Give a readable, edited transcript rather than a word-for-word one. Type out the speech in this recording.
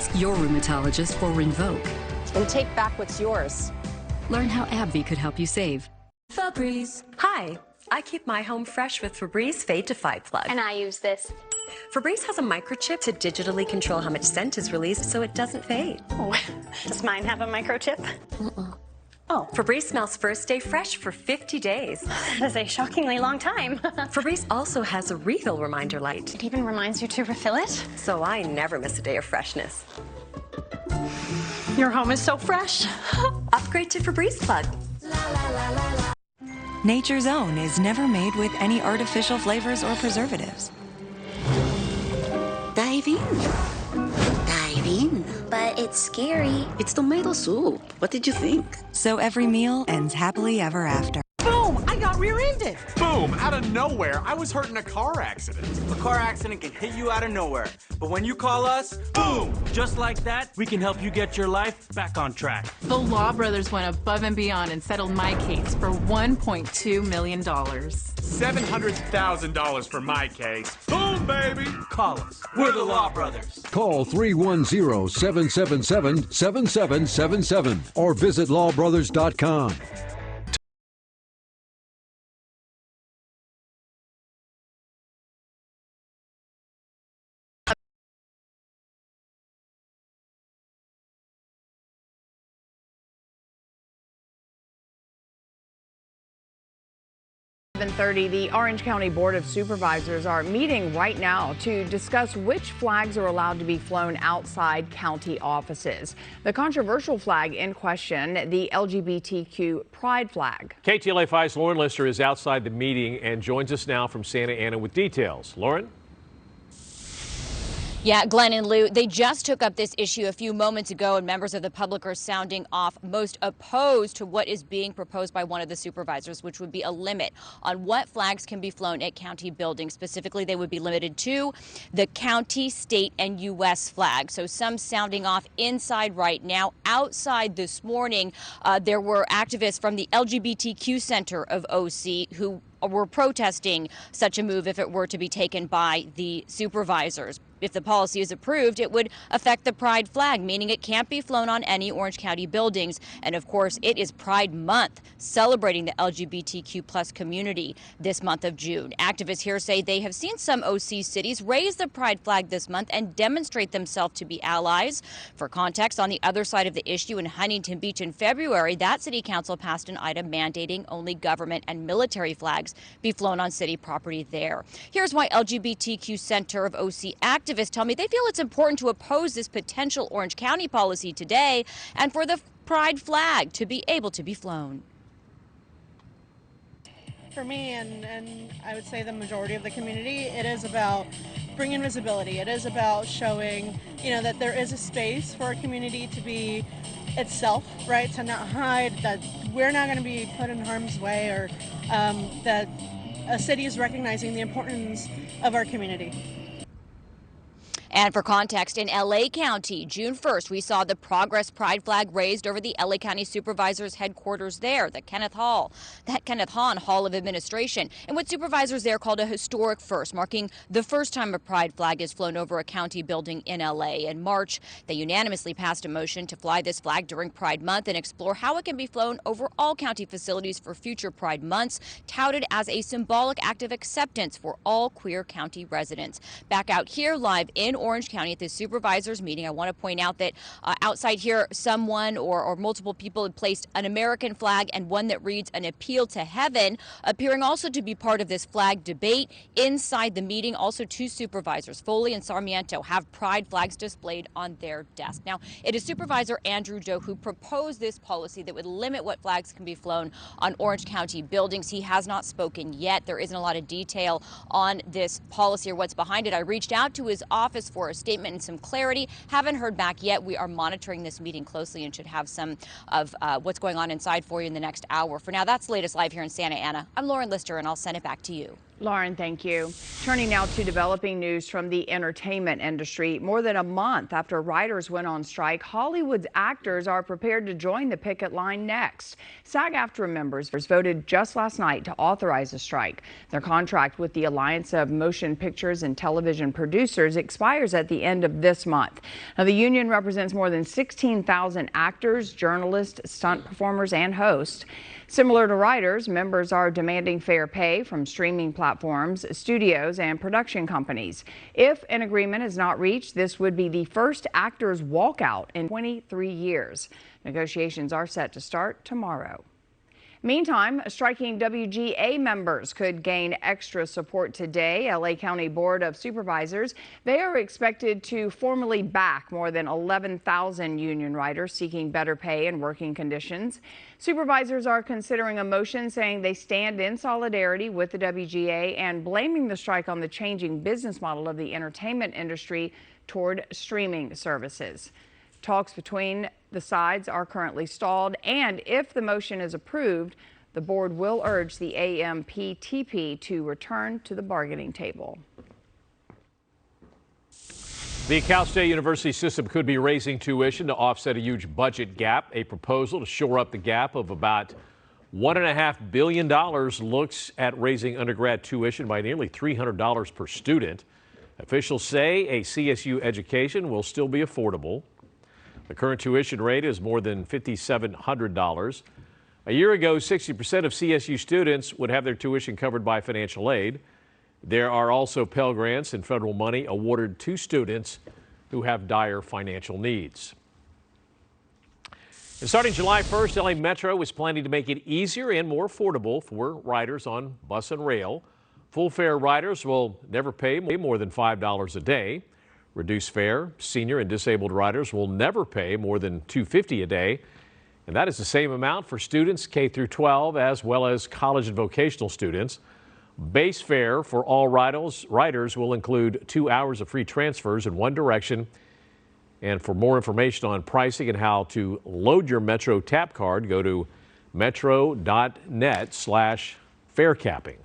Ask your rheumatologist for Rinvoq. And take back what's yours. Learn how AbbVie could help you save. Febreze. Hi, I keep my home fresh with Febreze Fade to Fight Plug. And I use this. Febreze has a microchip to digitally control how much scent is released so it doesn't fade. Oh, does mine have a microchip? Oh, Febreze smells first day fresh for 50 days. That is a shockingly long time. Febreze also has a refill reminder light. It even reminds you to refill it? So I never miss a day of freshness. Your home is so fresh. Upgrade to Febreze Plug. Nature's Own is never made with any artificial flavors or preservatives. Dive in. Dive in. But it's scary. It's tomato soup. What did you think? So every meal ends happily ever after. Boom! I got rear-ended. Boom! Out of nowhere, I was hurt in a car accident. A car accident can hit you out of nowhere. But when you call us, boom! Just like that, we can help you get your life back on track. The Law Brothers went above and beyond and settled my case for $1.2 million. $700,000 for my case. Boom, baby! Call us. We're the Law Brothers. Call 310-777-7777 or visit lawbrothers.com. The Orange County Board of Supervisors are meeting right now to discuss which flags are allowed to be flown outside county offices. The controversial flag in question, the LGBTQ pride flag. KTLA 5's Lauren Lister is outside the meeting and joins us now from Santa Ana with details. Lauren? Yeah, Glenn and Lou, they just took up this issue a few moments ago, and members of the public are sounding off most opposed to what is being proposed by one of the supervisors, which would be a limit on what flags can be flown at county buildings. Specifically, they would be limited to the county, state, and U.S. flag. So some sounding off inside right now. Outside this morning, there were activists from the LGBTQ Center of OC who were protesting such a move if it were to be taken by the supervisors. If the policy is approved, it would affect the pride flag, meaning it can't be flown on any Orange County buildings. And of course, it is Pride Month, celebrating the LGBTQ plus community this month of June. Activists here say they have seen some OC cities raise the pride flag this month and demonstrate themselves to be allies. For context, on the other side of the issue in Huntington Beach in February, that city council passed an item mandating only government and military flags be flown on city property there. Here's why LGBTQ Center of OC activists tell me they feel it's important to oppose this potential Orange County policy today and for the pride flag to be able to be flown. For me, and I would say the majority of the community, it is about bringing visibility. It is about showing, that there is a space for a community to be itself, right? To not hide, that we're not going to be put in harm's way, or that a city is recognizing the importance of our community. And for context, in LA County, June 1st, we saw the Progress Pride flag raised over the LA County Supervisors headquarters there, the Kenneth Hahn Hall of Administration, and what supervisors there called a historic first, marking the first time a pride flag is flown over a county building in LA. In March, they unanimously passed a motion to fly this flag during Pride Month and explore how it can be flown over all county facilities for future Pride months, touted as a symbolic act of acceptance for all queer county residents. Back out here live in Orange County at the supervisors meeting, I want to point out that outside here, someone or multiple people had placed an American flag and one that reads "An Appeal to Heaven," appearing also to be part of this flag debate. Inside the meeting, also two supervisors, Foley and Sarmiento, have pride flags displayed on their desk. Now, it is Supervisor Andrew Joe who proposed this policy that would limit what flags can be flown on Orange County buildings. He has not spoken yet. There isn't a lot of detail on this policy or what's behind it. I reached out to his office for a statement and some clarity. Haven't heard back yet. We are monitoring this meeting closely and should have some of what's going on inside for you in the next hour. For now, that's the latest live here in Santa Ana. I'm Lauren Lister, and I'll send it back to you. Lauren, thank you. Turning now to developing news from the entertainment industry. More than a month after writers went on strike, Hollywood's actors are prepared to join the picket line next. SAG-AFTRA members voted just last night to authorize a strike. Their contract with the Alliance of Motion Pictures and Television Producers expires at the end of this month. Now, the union represents more than 16,000 actors, journalists, stunt performers, and hosts. Similar to writers, members are demanding fair pay from streaming platforms, studios, and production companies. If an agreement is not reached, this would be the first actors' walkout in 23 years. Negotiations are set to start tomorrow. Meantime, striking WGA members could gain extra support today. LA County Board of Supervisors, they are expected to formally back more than 11,000 union writers seeking better pay and working conditions. Supervisors are considering a motion saying they stand in solidarity with the WGA and blaming the strike on the changing business model of the entertainment industry toward streaming services. Talks between the sides are currently stalled, and if the motion is approved, the board will urge the AMPTP to return to the bargaining table. The Cal State University system could be raising tuition to offset a huge budget gap. A proposal to shore up the gap of about $1.5 billion looks at raising undergrad tuition by nearly $300 per student. Officials say a CSU education will still be affordable. The current tuition rate is more than $5,700. A year ago, 60% of CSU students would have their tuition covered by financial aid. There are also Pell Grants and federal money awarded to students who have dire financial needs. And starting July 1st, LA Metro is planning to make it easier and more affordable for riders on bus and rail. Full fare riders will never pay more than $5 a day. Reduced fare, senior and disabled riders will never pay more than $2.50 a day. And that is the same amount for students K through 12 as well as college and vocational students. Base fare for all riders will include 2 hours of free transfers in one direction. And for more information on pricing and how to load your Metro tap card, go to metro.net/fare capping.